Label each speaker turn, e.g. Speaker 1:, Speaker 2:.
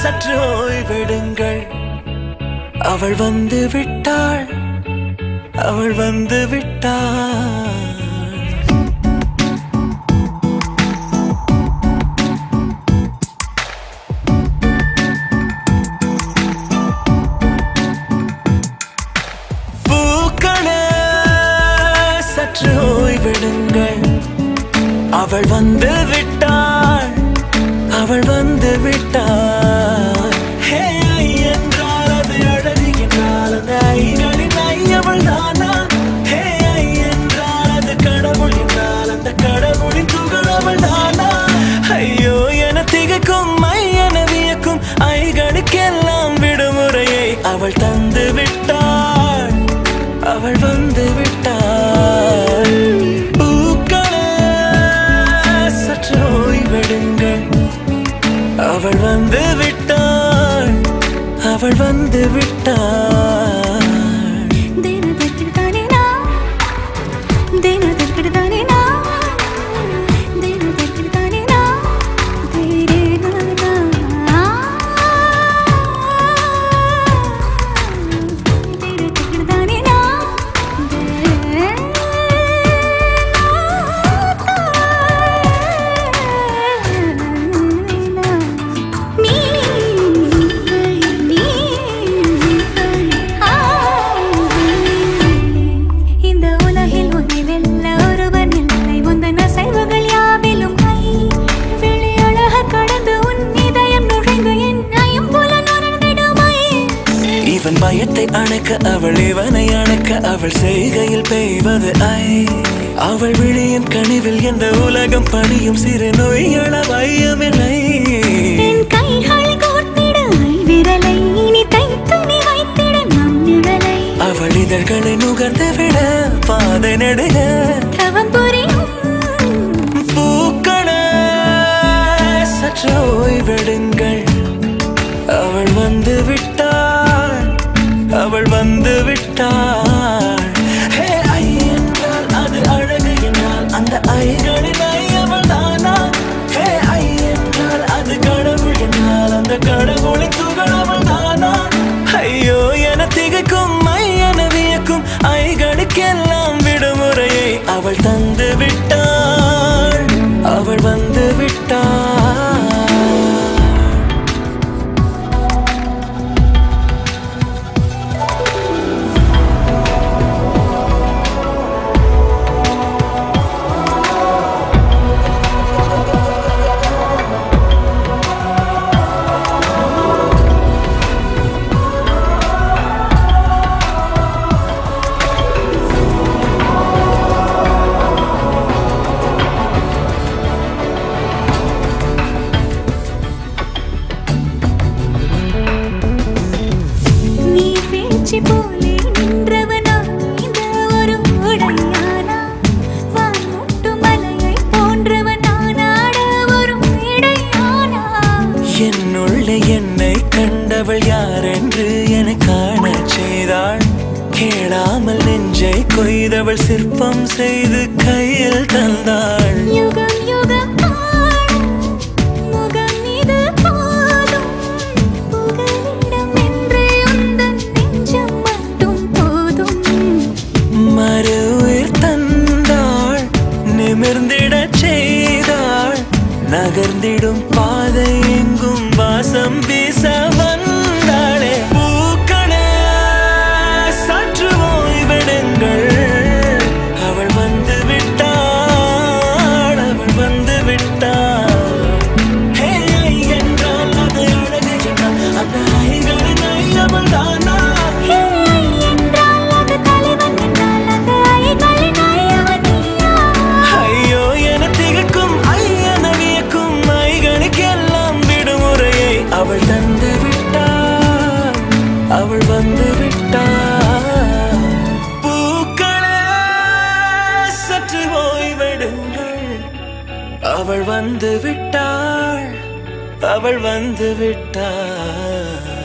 Speaker 1: சற்று ஓய்வெடுங்கள் அவள் வந்து விட்டாள் அவள் வந்து விட்டாள் பூக்களே சற்று ஓய்வெடுங்கள் அவள் வந்து விட்டாள் அவள் வந்து விட்டாள் ஹே என்றால் அது அழகு என்றால் அந்த ஐகளின் ஐயவள் தானா ஹே என்றால் அது கடவுள் என்றால் அந்த கடவுளின் துகள் அவள் தானா ஐயோ என திகைக்கும் என வியக்கும் ஐகளுக்கெல்லாம் விடுமுறையை அவள் தந்து விட்டாள் அவள் வந்து விட்டாள் பூக்களே சற்று ஓய்வெடுங்கள் அவள் வந்து விட்டாள் அவள் வந்து விட்டாள் இவன் பயத்தை அணைக்க அவள் இவனை அணைக்க அவள் செய்கையில் பெய்வது அவள் விழியின் கனிவில் எந்த உலகம் பணியும் சிறு நோய்கள வையமில்லை அவள் இதழ்களை நுகர்ந்து விட பாதை நடுக பூக்களே சற்று ஓய்வெடுங்கள் அவள் வந்து விட்டாள் அவள் வந்து விட்டாள் ஹே ஐ என்றால் அது அழகு என்றால் அந்த ஐகளின் ஐயவள் தானா ஹே ஐ என்றால் அது கடவுள் என்றால் அந்த கடவுளின் துகள் அவள் தானா ஐயோ என திகைக்கும் என வியக்கும் ஐகளுக்கெல்லாம் விடுமுறையை அவள் தந்து விட்டாள் அவள் வந்து விட்டாள் போலே நின்றவனா இந்த ஒரு உடையானா வான்முட்டு மலையை போன்றவனானாட ஒரு இடையானா என்னுள்ளே என்னை கண்டவள் யார் என்று என காண செய்தாள் கேளாமல் நெஞ்சை கொய்தவள் சிற்பம் செய்து கையில் தந்தாள் யுகம் யுகம் நகர்ந்திடும் பாதை எங்கும் வாசம் வீச வந்தாளே பூக்களே சற்று ஓய்வெடுங்கள் அவள் வந்து விட்டாள் அவள் வந்து விட்டாள் ஹே என்றால் அது அழகு என்றால் அந்த ஐகளின் ஐயவள் தானா ஹே என்றால் அது தலைவன் என்றால் அந்த ஐகளின் ஐயவன் ஐயோ என திகைக்கும் அவள் தந்து விட்டாள் அவள் வந்து விட்டாள் பூக்களே சற்று ஓய்வெடுங்கள் அவள் வந்து விட்டாள் அவள் வந்து விட்டாள்